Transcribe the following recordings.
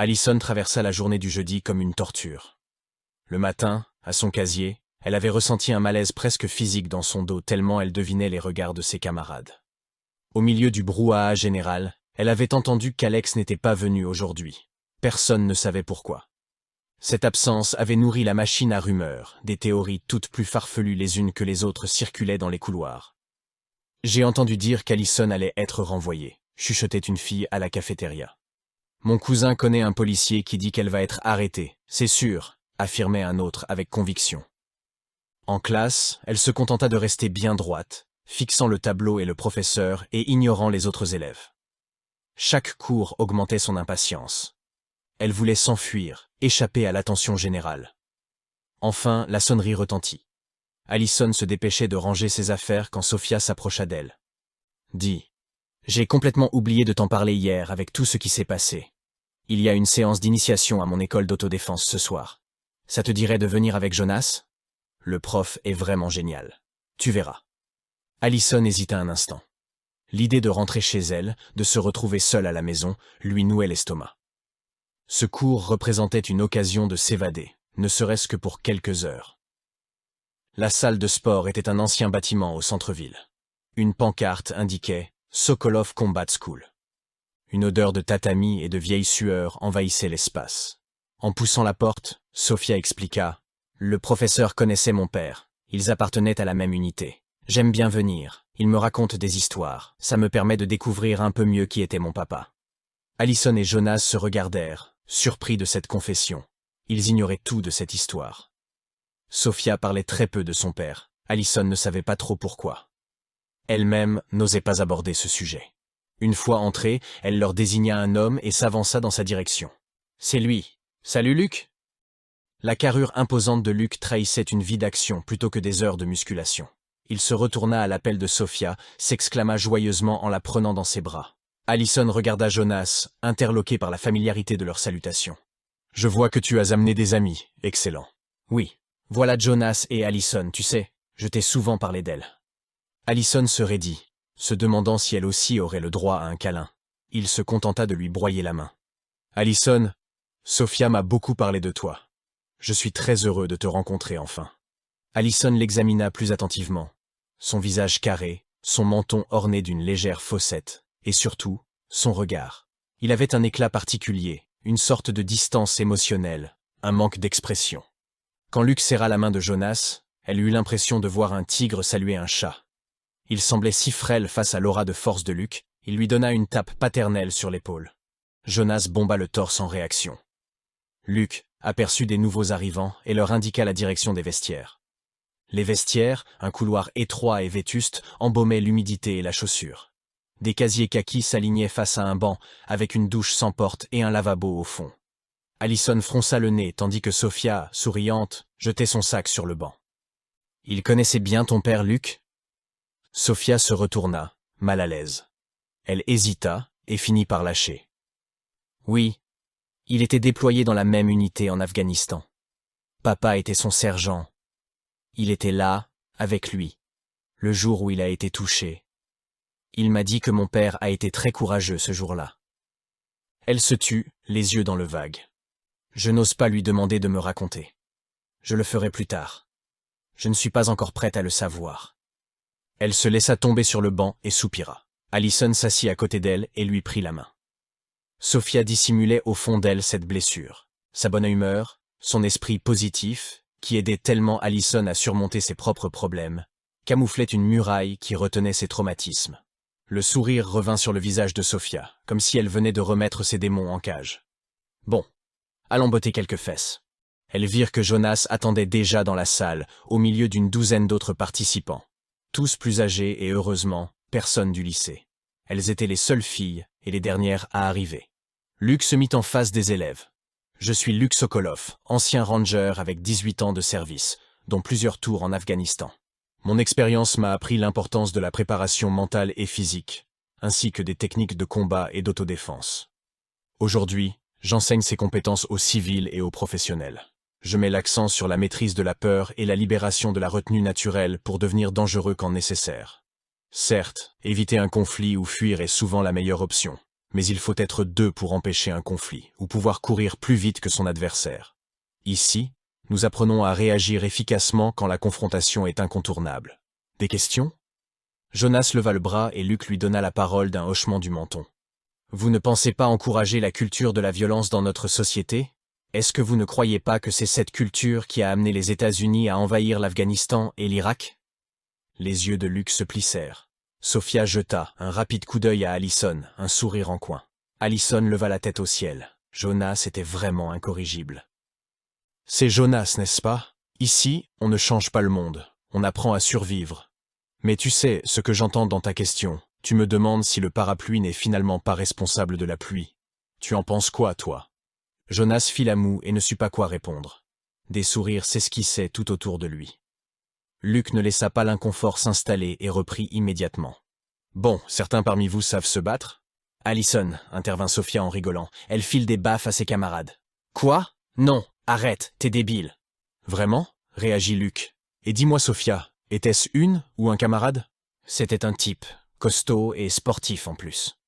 Allison traversa la journée du jeudi comme une torture. Le matin, à son casier, elle avait ressenti un malaise presque physique dans son dos tellement elle devinait les regards de ses camarades. Au milieu du brouhaha général, elle avait entendu qu'Alex n'était pas venu aujourd'hui. Personne ne savait pourquoi. Cette absence avait nourri la machine à rumeurs, des théories toutes plus farfelues les unes que les autres circulaient dans les couloirs. « J'ai entendu dire qu'Allison allait être renvoyée », chuchotait une fille à la cafétéria. « Mon cousin connaît un policier qui dit qu'elle va être arrêtée, c'est sûr », affirmait un autre avec conviction. En classe, elle se contenta de rester bien droite, fixant le tableau et le professeur et ignorant les autres élèves. Chaque cours augmentait son impatience. Elle voulait s'enfuir, échapper à l'attention générale. Enfin, la sonnerie retentit. Allison se dépêchait de ranger ses affaires quand Sophia s'approcha d'elle. « Dis, j'ai complètement oublié de t'en parler hier avec tout ce qui s'est passé. Il y a une séance d'initiation à mon école d'autodéfense ce soir. Ça te dirait de venir avec Jonas ? Le prof est vraiment génial. Tu verras. » Allison hésita un instant. L'idée de rentrer chez elle, de se retrouver seule à la maison, lui nouait l'estomac. Ce cours représentait une occasion de s'évader, ne serait-ce que pour quelques heures. La salle de sport était un ancien bâtiment au centre-ville. Une pancarte indiquait « Sokolov Combat School ». Une odeur de tatami et de vieille sueur envahissait l'espace. En poussant la porte, Sophia expliqua « Le professeur connaissait mon père. Ils appartenaient à la même unité. J'aime bien venir. Il me raconte des histoires. Ça me permet de découvrir un peu mieux qui était mon papa. » Allison et Jonas se regardèrent, surpris de cette confession. Ils ignoraient tout de cette histoire. Sophia parlait très peu de son père. Allison ne savait pas trop pourquoi. Elle-même n'osait pas aborder ce sujet. Une fois entrée, elle leur désigna un homme et s'avança dans sa direction. « C'est lui. Salut Luc !» La carrure imposante de Luc trahissait une vie d'action plutôt que des heures de musculation. Il se retourna à l'appel de Sophia, s'exclama joyeusement en la prenant dans ses bras. Allison regarda Jonas, interloqué par la familiarité de leur salutation. « Je vois que tu as amené des amis. Excellent. »« Oui. Voilà Jonas et Allison, tu sais. Je t'ai souvent parlé d'elle. » Allison se raidit, se demandant si elle aussi aurait le droit à un câlin. Il se contenta de lui broyer la main. « Allison, Sophia m'a beaucoup parlé de toi. Je suis très heureux de te rencontrer enfin. » Allison l'examina plus attentivement. Son visage carré, son menton orné d'une légère fossette, et surtout, son regard. Il avait un éclat particulier, une sorte de distance émotionnelle, un manque d'expression. Quand Luc serra la main de Jonas, elle eut l'impression de voir un tigre saluer un chat. Il semblait si frêle face à l'aura de force de Luc, il lui donna une tape paternelle sur l'épaule. Jonas bomba le torse en réaction. Luc aperçut des nouveaux arrivants et leur indiqua la direction des vestiaires. Les vestiaires, un couloir étroit et vétuste, embaumaient l'humidité et la chaussure. Des casiers kakis s'alignaient face à un banc, avec une douche sans porte et un lavabo au fond. Allison fronça le nez, tandis que Sophia, souriante, jetait son sac sur le banc. « Il connaissait bien ton père, Luc ?» Sophia se retourna, mal à l'aise. Elle hésita et finit par lâcher. « Oui, il était déployé dans la même unité en Afghanistan. Papa était son sergent. Il était là, avec lui, le jour où il a été touché. Il m'a dit que mon père a été très courageux ce jour-là. » Elle se tut, les yeux dans le vague. Je n'ose pas lui demander de me raconter. Je le ferai plus tard. Je ne suis pas encore prête à le savoir. Elle se laissa tomber sur le banc et soupira. Allison s'assit à côté d'elle et lui prit la main. Sophia dissimulait au fond d'elle cette blessure. Sa bonne humeur, son esprit positif, qui aidait tellement Allison à surmonter ses propres problèmes, camouflait une muraille qui retenait ses traumatismes. Le sourire revint sur le visage de Sophia, comme si elle venait de remettre ses démons en cage. Bon, allons botter quelques fesses. Elles virent que Jonas attendait déjà dans la salle, au milieu d'une douzaine d'autres participants. Tous plus âgés et heureusement, personne du lycée. Elles étaient les seules filles et les dernières à arriver. Luc se mit en face des élèves. « Je suis Luc Sokolov, ancien ranger avec 18 ans de service, dont plusieurs tours en Afghanistan. Mon expérience m'a appris l'importance de la préparation mentale et physique, ainsi que des techniques de combat et d'autodéfense. Aujourd'hui, j'enseigne ces compétences aux civils et aux professionnels. Je mets l'accent sur la maîtrise de la peur et la libération de la retenue naturelle pour devenir dangereux quand nécessaire. Certes, éviter un conflit ou fuir est souvent la meilleure option. Mais il faut être deux pour empêcher un conflit, ou pouvoir courir plus vite que son adversaire. Ici, nous apprenons à réagir efficacement quand la confrontation est incontournable. Des questions? Jonas leva le bras et Luc lui donna la parole d'un hochement du menton. Vous ne pensez pas encourager la culture de la violence dans notre société? Est-ce que vous ne croyez pas que c'est cette culture qui a amené les États-Unis à envahir l'Afghanistan et l'Irak? Les yeux de Luc se plissèrent. Sophia jeta un rapide coup d'œil à Allison, un sourire en coin. Allison leva la tête au ciel. Jonas était vraiment incorrigible. C'est Jonas, n'est-ce pas? Ici, on ne change pas le monde. On apprend à survivre. Mais tu sais, ce que j'entends dans ta question, tu me demandes si le parapluie n'est finalement pas responsable de la pluie. Tu en penses quoi, toi? Jonas fit la moue et ne sut pas quoi répondre. Des sourires s'esquissaient tout autour de lui. Luc ne laissa pas l'inconfort s'installer et reprit immédiatement. Bon, certains parmi vous savent se battre? Allison, intervint Sophia en rigolant, elle file des baffes à ses camarades. Quoi? Non, arrête, t'es débile. Vraiment? Réagit Luc. Et dis-moi, Sophia, était-ce une ou un camarade? C'était un type, costaud et sportif en plus.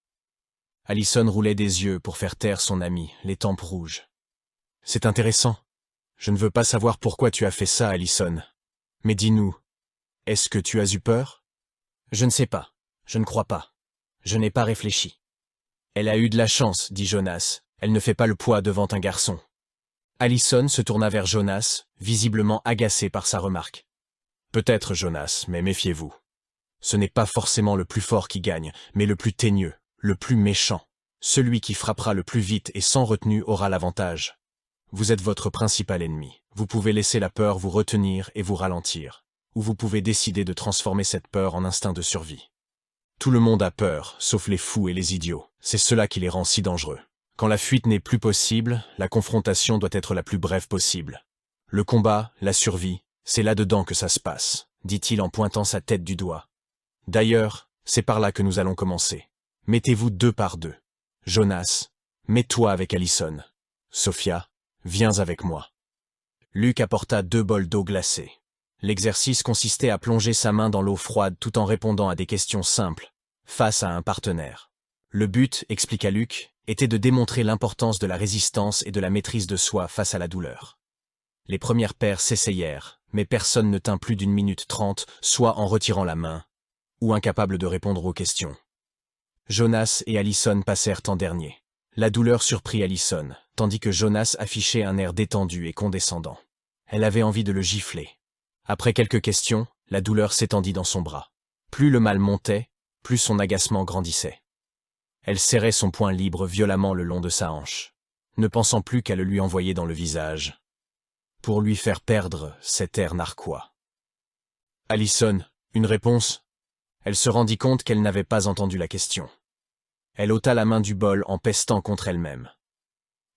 Allison roulait des yeux pour faire taire son ami, les tempes rouges. C'est intéressant. Je ne veux pas savoir pourquoi tu as fait ça, Allison. Mais dis-nous, est-ce que tu as eu peur? Je ne sais pas. Je ne crois pas. Je n'ai pas réfléchi. Elle a eu de la chance, dit Jonas. Elle ne fait pas le poids devant un garçon. Allison se tourna vers Jonas, visiblement agacé par sa remarque. Peut-être, Jonas, mais méfiez-vous. Ce n'est pas forcément le plus fort qui gagne, mais le plus teigneux, le plus méchant. Celui qui frappera le plus vite et sans retenue aura l'avantage. Vous êtes votre principal ennemi. Vous pouvez laisser la peur vous retenir et vous ralentir. Ou vous pouvez décider de transformer cette peur en instinct de survie. Tout le monde a peur, sauf les fous et les idiots. C'est cela qui les rend si dangereux. Quand la fuite n'est plus possible, la confrontation doit être la plus brève possible. Le combat, la survie, c'est là-dedans que ça se passe, dit-il en pointant sa tête du doigt. D'ailleurs, c'est par là que nous allons commencer. Mettez-vous deux par deux. Jonas, mets-toi avec Allison. Sophia, viens avec moi. Luc apporta 2 bols d'eau glacée. L'exercice consistait à plonger sa main dans l'eau froide tout en répondant à des questions simples, face à un partenaire. Le but, expliqua Luc, était de démontrer l'importance de la résistance et de la maîtrise de soi face à la douleur. Les premières paires s'essayèrent, mais personne ne tint plus d'1 minute 30, soit en retirant la main, ou incapable de répondre aux questions. Jonas et Allison passèrent en dernier. La douleur surprit Allison, tandis que Jonas affichait un air détendu et condescendant. Elle avait envie de le gifler. Après quelques questions, la douleur s'étendit dans son bras. Plus le mal montait, plus son agacement grandissait. Elle serrait son poing libre violemment le long de sa hanche, ne pensant plus qu'à le lui envoyer dans le visage, pour lui faire perdre cet air narquois. Allison, une réponse? Elle se rendit compte qu'elle n'avait pas entendu la question. Elle ôta la main du bol en pestant contre elle-même.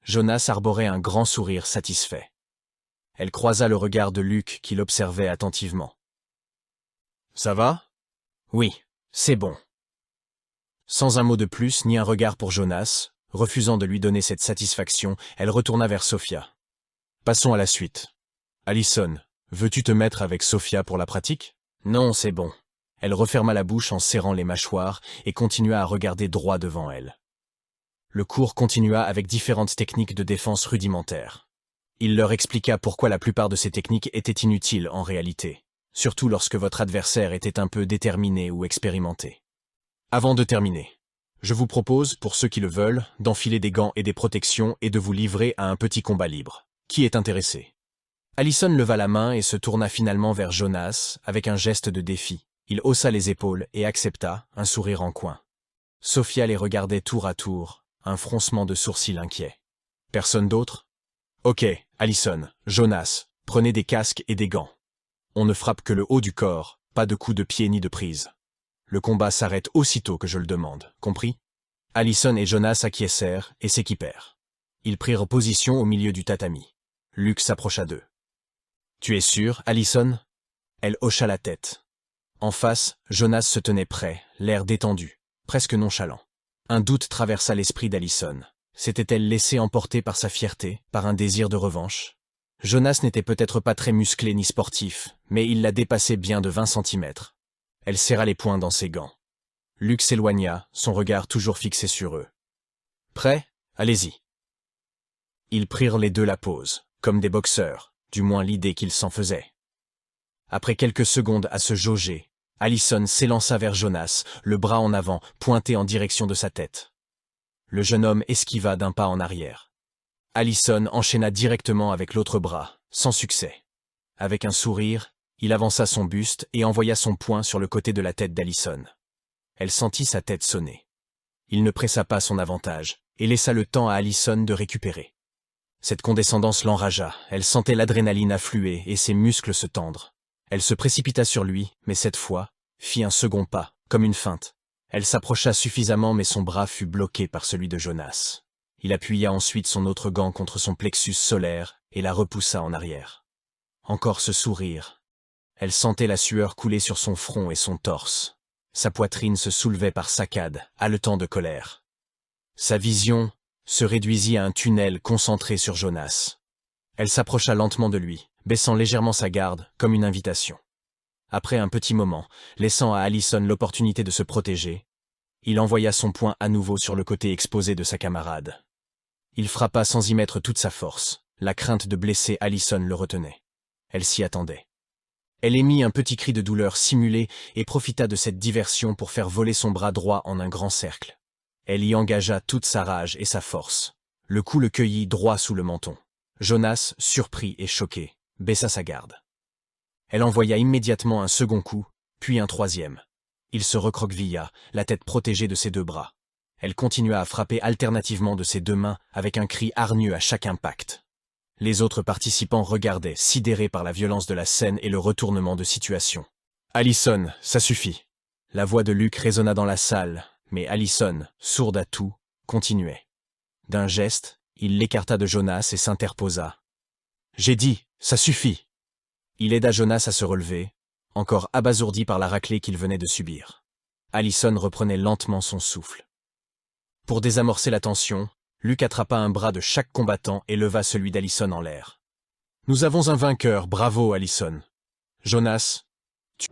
Jonas arborait un grand sourire satisfait. Elle croisa le regard de Luc qui l'observait attentivement. « Ça va? »« Oui, c'est bon. » Sans un mot de plus ni un regard pour Jonas, refusant de lui donner cette satisfaction, elle retourna vers Sophia. « Passons à la suite. Allison, veux-tu te mettre avec Sophia pour la pratique? »« Non, c'est bon. » Elle referma la bouche en serrant les mâchoires et continua à regarder droit devant elle. Le cours continua avec différentes techniques de défense rudimentaires. Il leur expliqua pourquoi la plupart de ces techniques étaient inutiles en réalité, surtout lorsque votre adversaire était un peu déterminé ou expérimenté. Avant de terminer, je vous propose, pour ceux qui le veulent, d'enfiler des gants et des protections et de vous livrer à un petit combat libre. Qui est intéressé? Allison leva la main et se tourna finalement vers Jonas avec un geste de défi. Il haussa les épaules et accepta, un sourire en coin. Sophia les regardait tour à tour, un froncement de sourcils inquiet. Personne d'autre? Ok, Allison, Jonas, prenez des casques et des gants. On ne frappe que le haut du corps, pas de coups de pied ni de prise. Le combat s'arrête aussitôt que je le demande, compris? Allison et Jonas acquiescèrent et s'équipèrent. Ils prirent position au milieu du tatami. Luc s'approcha d'eux. « Tu es sûr, Allison ?» Elle hocha la tête. En face, Jonas se tenait prêt, l'air détendu, presque nonchalant. Un doute traversa l'esprit d'Allison. S'était-elle laissée emporter par sa fierté, par un désir de revanche? Jonas n'était peut-être pas très musclé ni sportif, mais il la dépassait bien de 20 centimètres. Elle serra les poings dans ses gants. Luc s'éloigna, son regard toujours fixé sur eux. Prêt? Allez-y. Ils prirent les deux la pose, comme des boxeurs, du moins l'idée qu'ils s'en faisaient. Après quelques secondes à se jauger, Allison s'élança vers Jonas, le bras en avant, pointé en direction de sa tête. Le jeune homme esquiva d'un pas en arrière. Allison enchaîna directement avec l'autre bras, sans succès. Avec un sourire, il avança son buste et envoya son poing sur le côté de la tête d'Allison. Elle sentit sa tête sonner. Il ne pressa pas son avantage et laissa le temps à Allison de récupérer. Cette condescendance l'enragea, elle sentait l'adrénaline affluer et ses muscles se tendre. Elle se précipita sur lui, mais cette fois, fit un second pas, comme une feinte. Elle s'approcha suffisamment mais son bras fut bloqué par celui de Jonas. Il appuya ensuite son autre gant contre son plexus solaire et la repoussa en arrière. Encore ce sourire. Elle sentait la sueur couler sur son front et son torse. Sa poitrine se soulevait par saccades, haletant de colère. Sa vision se réduisit à un tunnel concentré sur Jonas. Elle s'approcha lentement de lui, baissant légèrement sa garde, comme une invitation. Après un petit moment, laissant à Allison l'opportunité de se protéger, il envoya son poing à nouveau sur le côté exposé de sa camarade. Il frappa sans y mettre toute sa force. La crainte de blesser Allison le retenait. Elle s'y attendait. Elle émit un petit cri de douleur simulé et profita de cette diversion pour faire voler son bras droit en un grand cercle. Elle y engagea toute sa rage et sa force. Le coup le cueillit droit sous le menton. Jonas, surpris et choqué, baissa sa garde. Elle envoya immédiatement un second coup, puis un troisième. Il se recroquevilla, la tête protégée de ses deux bras. Elle continua à frapper alternativement de ses deux mains avec un cri hargneux à chaque impact. Les autres participants regardaient, sidérés par la violence de la scène et le retournement de situation. « Allison, ça suffit !» La voix de Luke résonna dans la salle, mais Allison, sourde à tout, continuait. D'un geste, il l'écarta de Jonas et s'interposa. « J'ai dit, ça suffit !» Il aida Jonas à se relever, encore abasourdi par la raclée qu'il venait de subir. Allison reprenait lentement son souffle. Pour désamorcer la tension, Luke attrapa un bras de chaque combattant et leva celui d'Allison en l'air. « Nous avons un vainqueur, bravo Allison. Jonas, tu...